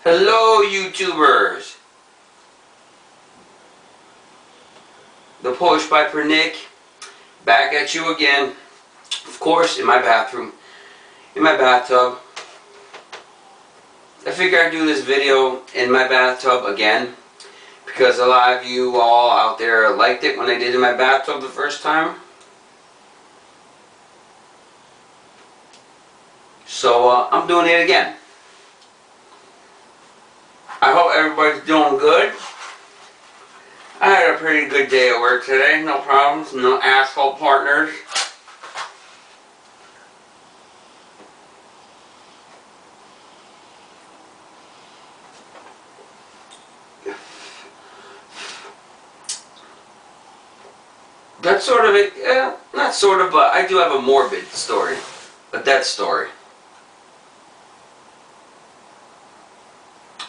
Hello YouTubers! The Polish Piper Nick, back at you again. Of course, in my bathroom, in my bathtub. I figure I'd do this video in my bathtub again, because a lot of you all out there liked it when I did it in my bathtub the first time. So I'm doing it again. I hope everybody's doing good. I had a pretty good day at work today. No problems, no asshole partners. That's sort of it. Yeah, not sort of, but I do have a morbid story. A death story.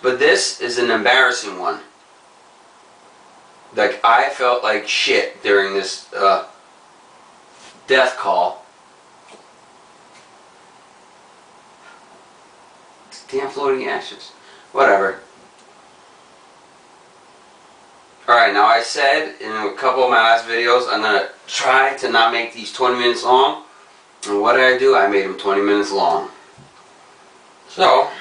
But this is an embarrassing one. Like, I felt like shit during this death call. Damn floating ashes. Whatever. Alright, now I said in a couple of my last videos I'm going to try to not make these 20 minutes long. And what did I do? I made them 20 minutes long. So,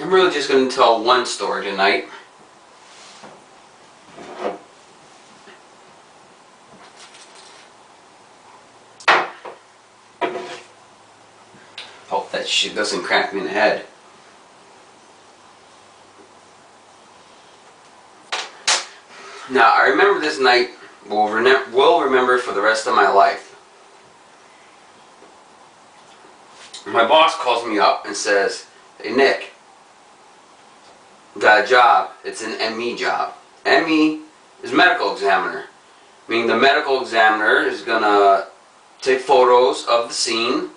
I'm really just going to tell one story tonight. Hope that shit doesn't crack me in the head. Now, I remember this night, will remember for the rest of my life. My boss calls me up and says, "Hey Nick, got a job. It's an ME job." ME is medical examiner. Meaning the medical examiner is gonna take photos of the scene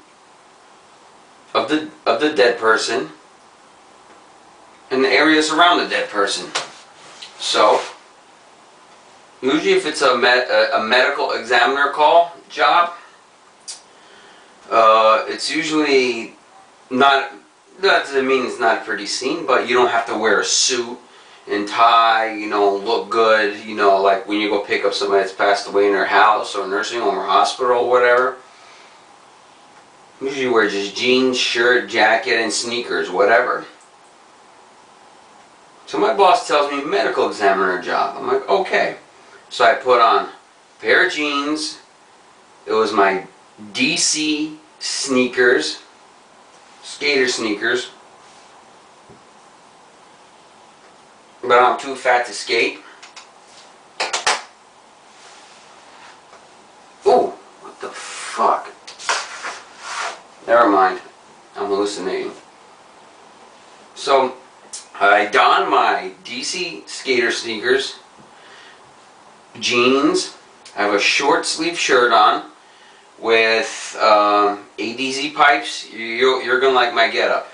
of the dead person and the areas around the dead person. So usually if it's a medical examiner call job, it's usually not, that doesn't mean it's not a pretty scene, but you don't have to wear a suit and tie, you know, look good, you know, like when you go pick up somebody that's passed away in their house or nursing home or hospital or whatever. Usually you wear just jeans, shirt, jacket, and sneakers, whatever. So my boss tells me medical examiner job. I'm like, okay. So I put on a pair of jeans. It was my DC sneakers, skater sneakers. But I'm too fat to skate. Ooh, what the fuck? Never mind. I'm hallucinating. So I don my DC skater sneakers, jeans. I have a short sleeve shirt on with ADZ pipes. You're gonna like my getup,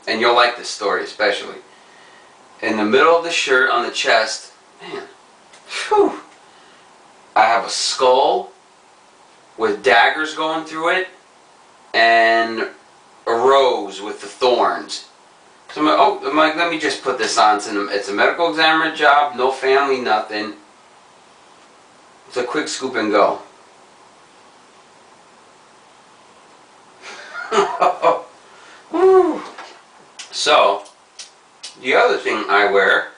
and you'll like this story especially. In the middle of the shirt on the chest, man, whew, I have a skull with daggers going through it and a rose with the thorns. So I'm like, let me just put this on. It's a medical examiner job, no family, nothing. It's a quick scoop and go. So, the other thing I wear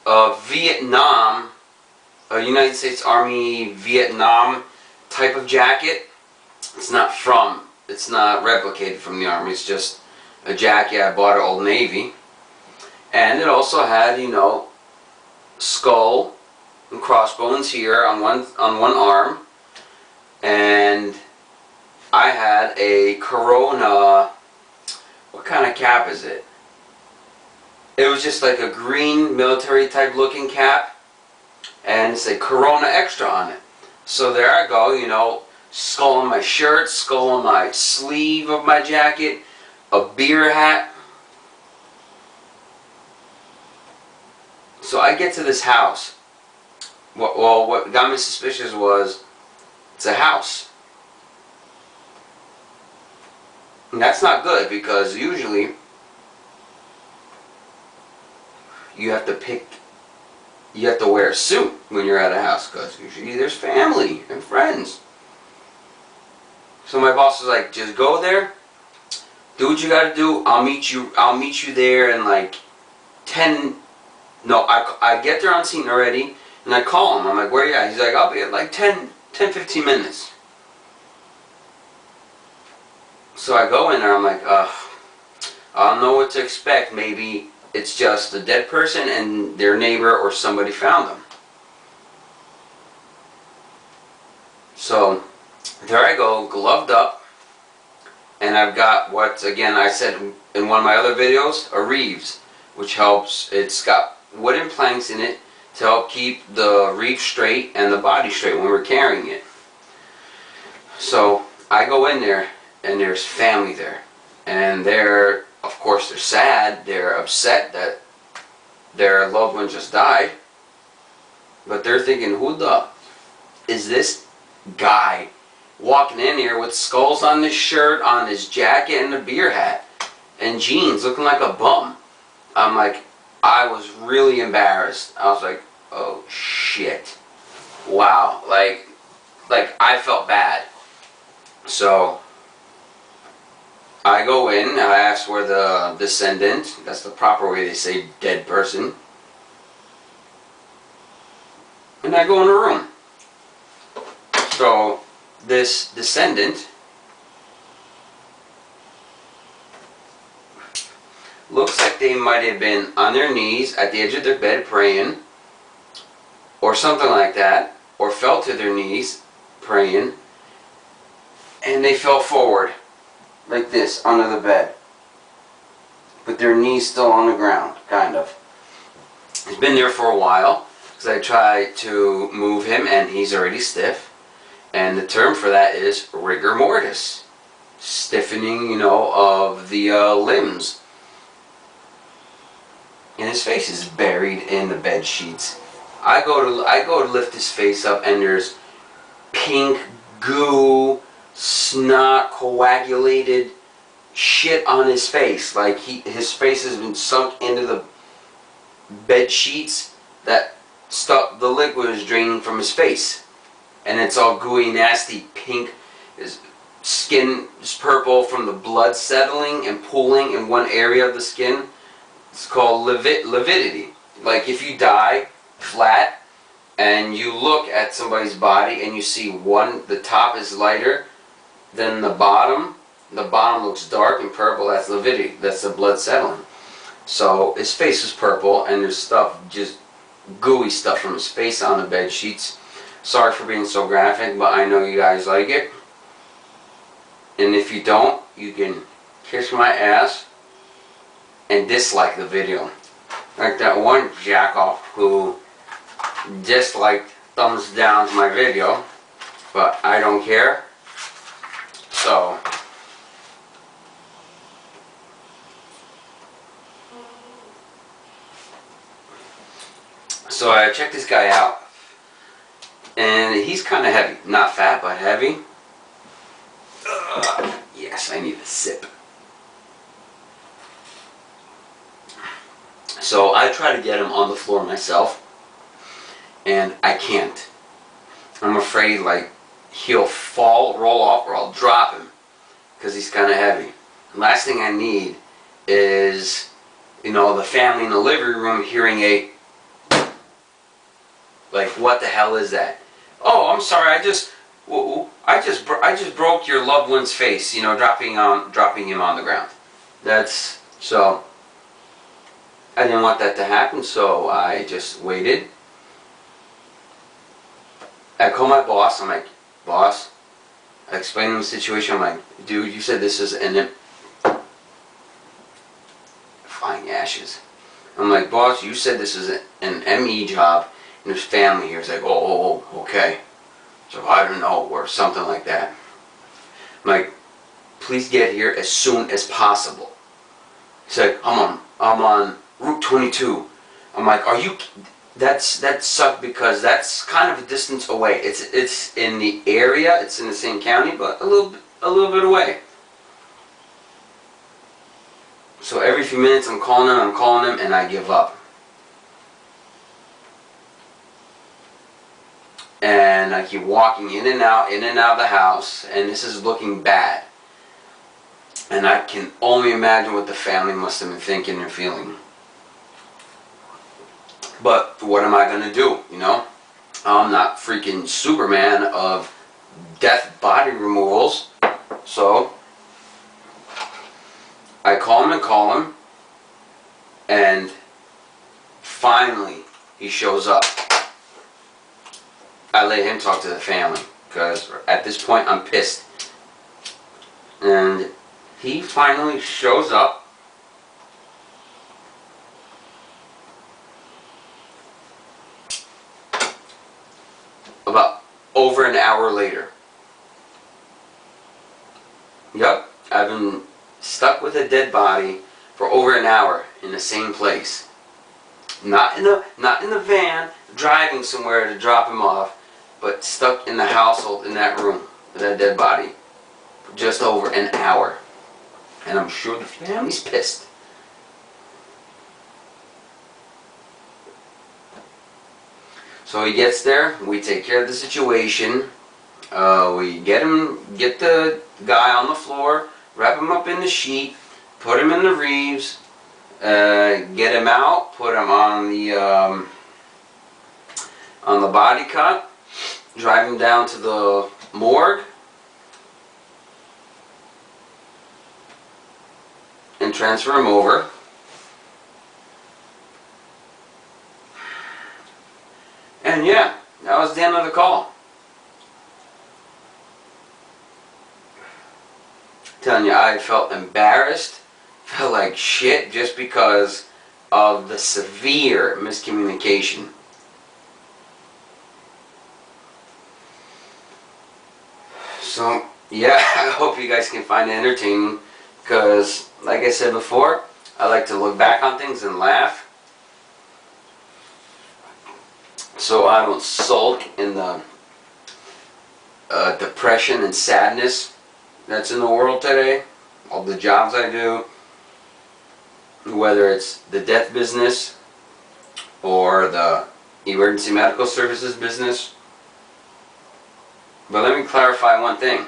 a Vietnam, a United States Army Vietnam type of jacket. It's not replicated from the Army, it's just a jacket I bought at Old Navy. And it also had, you know, skull and crossbones here on one arm. And I had a Corona, what kind of cap is it? It was just like a green military type looking cap, and it's a Corona Extra on it. So there I go, you know, skull on my shirt, skull on my sleeve of my jacket, a beer hat. So I get to this house what got me suspicious was it's a house. And that's not good, because usually you have to wear a suit when you're at a house, because usually there's family and friends. So my boss was like, just go there, do what you gotta do, I'll meet you there in like 10, no, I get there on scene already, and I call him, I'm like, where you at? He's like, I'll be at like 10-15 minutes. So I go in there, I'm like, I don't know what to expect, maybe it's just a dead person and their neighbor or somebody found them. So there I go, gloved up, and I've got what, again, I said in one of my other videos, a Reeves, which helps. It's got wooden planks in it to help keep the reef straight and the body straight when we're carrying it. So I go in there, and there's family there, and they're, of course, they're sad, they're upset that their loved one just died, but they're thinking, who the is this guy walking in here with skulls on his shirt, on his jacket, and a beer hat, and jeans, looking like a bum? I'm like, I was really embarrassed. I was like, oh shit. Wow. Like I felt bad. So I go in, I ask where the descendant, that's the proper way they say dead person, and I go in the room. So this descendant looks like they might have been on their knees at the edge of their bed praying, or something like that, or fell to their knees praying, and they fell forward like this under the bed, with their knees still on the ground, kind of. He's been there for a while, because I tried to move him and he's already stiff, and the term for that is rigor mortis, stiffening, you know, of the limbs. And his face is buried in the bed sheets. I go to lift his face up, and there's pink goo, snot, coagulated shit on his face. Like his face has been sunk into the bed sheets. That stuff, the liquid is draining from his face, and it's all gooey, nasty, pink. His skin is purple from the blood settling and pooling in one area of the skin. It's called lividity. Like if you die flat and you look at somebody's body and you see the top is lighter than the bottom looks dark and purple, that's lividity, that's the blood settling. So his face is purple, and there's stuff, just gooey stuff from his face on the bed sheets. Sorry for being so graphic, but I know you guys like it. And if you don't, you can kiss my ass and dislike the video. Like that one jackoff who disliked, thumbs down to my video, but I don't care. So I checked this guy out, and he's kind of heavy. Not fat, but heavy. Yes, I need a sip. So I try to get him on the floor myself, and I can't. I'm afraid like he'll fall, roll off, or I'll drop him, because he's kind of heavy. Last thing I need is, you know, the family in the living room hearing a, like, what the hell is that? Oh, I'm sorry, I just broke your loved one's face, you know, dropping him on the ground. That's, so I didn't want that to happen, so I just waited. I called my boss. I'm like, boss, I explained to him the situation. I'm like, dude, you said this is an flying ashes. I'm like, boss, you said this is an ME job, and there's family here. He's like, oh, okay. So I don't know, or something like that. I'm like, please get here as soon as possible. He said, I'm on Route 22. I'm like, are you? that sucked because that's kind of a distance away. It's in the area. It's in the same county, but a little bit away. So every few minutes I'm calling him, and I give up. And I keep walking in and out of the house, and this is looking bad. And I can only imagine what the family must have been thinking and feeling. But what am I going to do, you know? I'm not freaking Superman of death body removals. So I call him, and finally he shows up. I let him talk to the family, because at this point I'm pissed. And he finally shows up. About over an hour later. Yup, I've been stuck with a dead body for over an hour in the same place. Not in the van, driving somewhere to drop him off, but stuck in the household, in that room, with that dead body, for just over an hour. And I'm sure the family's pissed. So he gets there, we take care of the situation, we get the guy on the floor, wrap him up in the sheet, put him in the reeves, get him out, put him on the body cut, drive him down to the morgue, and transfer him over. And yeah, that was the end of the call. I'm telling you, I felt embarrassed, felt like shit just because of the severe miscommunication. So yeah, I hope you guys can find it entertaining, because like I said before, I like to look back on things and laugh, so I don't sulk in the depression and sadness that's in the world today. All the jobs I do, whether it's the death business or the emergency medical services business. But let me clarify one thing.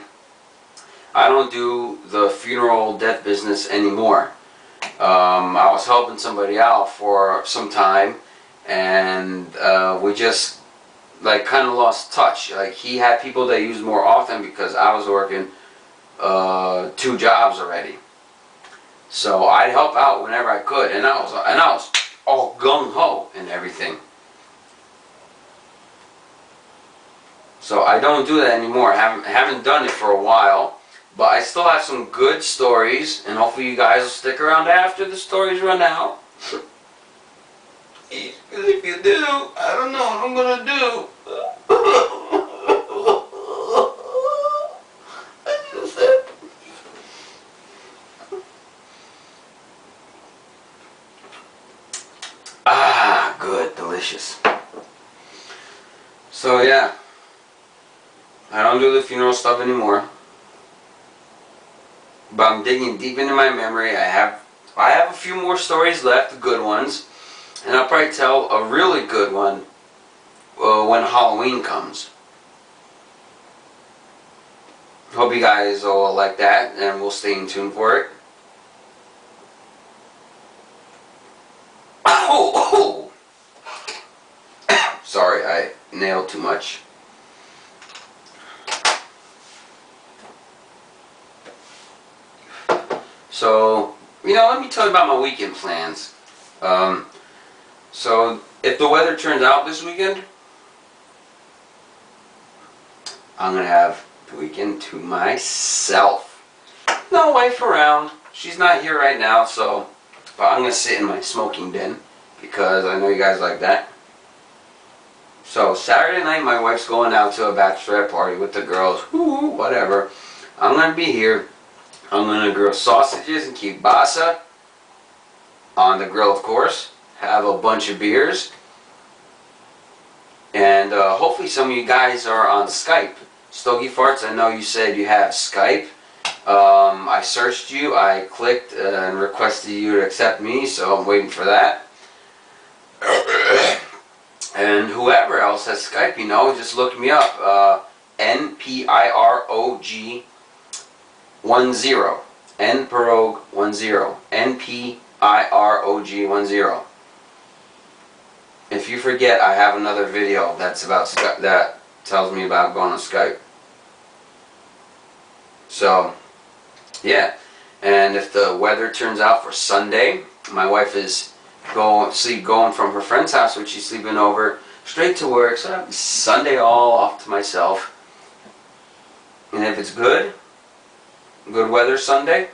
I don't do the funeral death business anymore. I was helping somebody out for some time, and we just like kind of lost touch. Like, he had people that used more often because I was working 2 jobs already. So I'd help out whenever I could, and I was all gung ho and everything. So I don't do that anymore. I haven't done it for a while, but I still have some good stories, and hopefully you guys will stick around after the stories run out. If you do, I don't know what I'm gonna do. Ah, good, delicious. So yeah, I don't do the funeral stuff anymore, but I'm digging deep into my memory. I have a few more stories left, good ones, and I'll probably tell a really good one when Halloween comes. Hope you guys all like that, and we'll stay in tune for it. Oh! Sorry, I nailed too much. So, let me tell you about my weekend plans. So, if the weather turns out this weekend, I'm going to have the weekend to myself. No wife around. She's not here right now, but I'm going to sit in my smoking den, because I know you guys like that. So, Saturday night, my wife's going out to a bachelorette party with the girls. Woo, whatever. I'm going to be here. I'm going to grill sausages and kielbasa on the grill, of course. Have a bunch of beers. And hopefully some of you guys are on Skype. Stogie Farts, I know you said you have Skype. I searched you, I clicked and requested you to accept me, so I'm waiting for that. And whoever else has Skype, you know, just look me up. NPIROG10. NPIROG10. NPIROG10. If you forget, I have another video that's about Skype, that tells me about going on Skype. So, yeah. And if the weather turns out for Sunday, my wife is going from her friend's house, which she's sleeping over, straight to work. So I have Sunday all off to myself. And if it's good weather Sunday,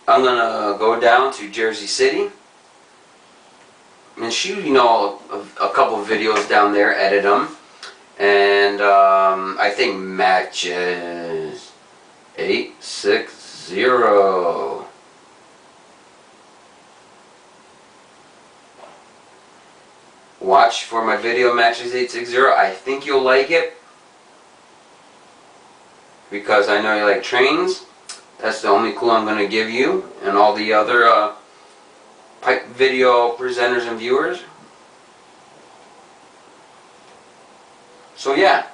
I'm gonna go down to Jersey City and shoot, you know, a couple of videos down there, edit them, and I think matches 860. Watch for my video matches 860. I think you'll like it because I know you like trains. That's the only clue I'm going to give you, and all the other pipe video presenters and viewers. So yeah,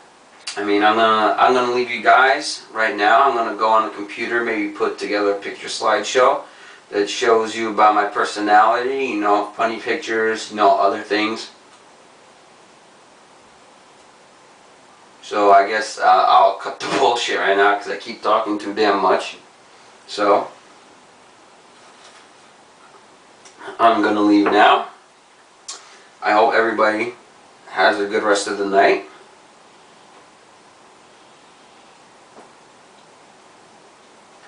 I mean, I'm gonna leave you guys right now. I'm gonna go on the computer, maybe put together a picture slideshow that shows you about my personality, you know, funny pictures, you know, other things. So I guess I'll cut the bullshit right now because I keep talking too damn much. So I'm gonna leave now. I hope everybody has a good rest of the night.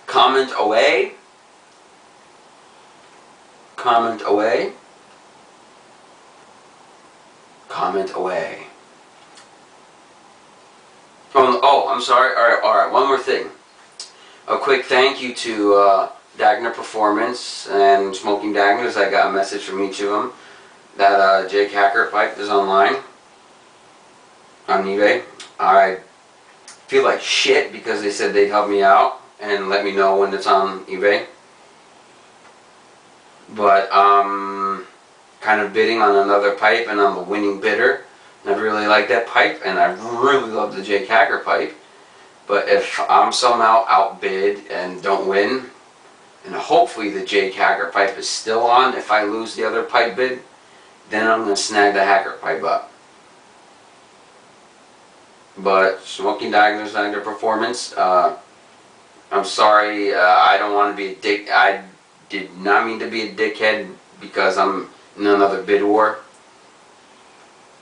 Comment away. Comment away. Comment away. Oh, I'm sorry. Alright, one more thing. A quick thank you to Dagner Performance and Smoking Dagners. I got a message from each of them that Jake Hacker Pipe is online on eBay. I feel like shit because they said they'd help me out and let me know when it's on eBay. But I'm kind of bidding on another pipe and I'm a winning bidder. And I really like that pipe and I really love the Jake Hacker pipe. But if I'm somehow outbid and don't win, and hopefully the Jake Hacker pipe is still on, if I lose the other pipe bid, then I'm going to snag the Hacker pipe up. But Smoking Dagners, Dagner Performance, I'm sorry, I don't want to be a dick. I did not mean to be a dickhead because I'm in another bid war.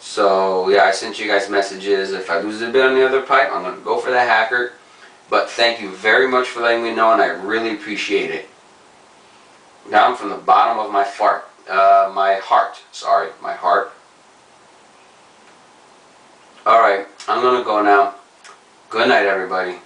So yeah, I sent you guys messages. If I lose a bid on the other pipe, I'm going to go for the Hacker. But thank you very much for letting me know, and I really appreciate it. Down from the bottom of my my heart. Alright, I'm going to go now. Good night, everybody.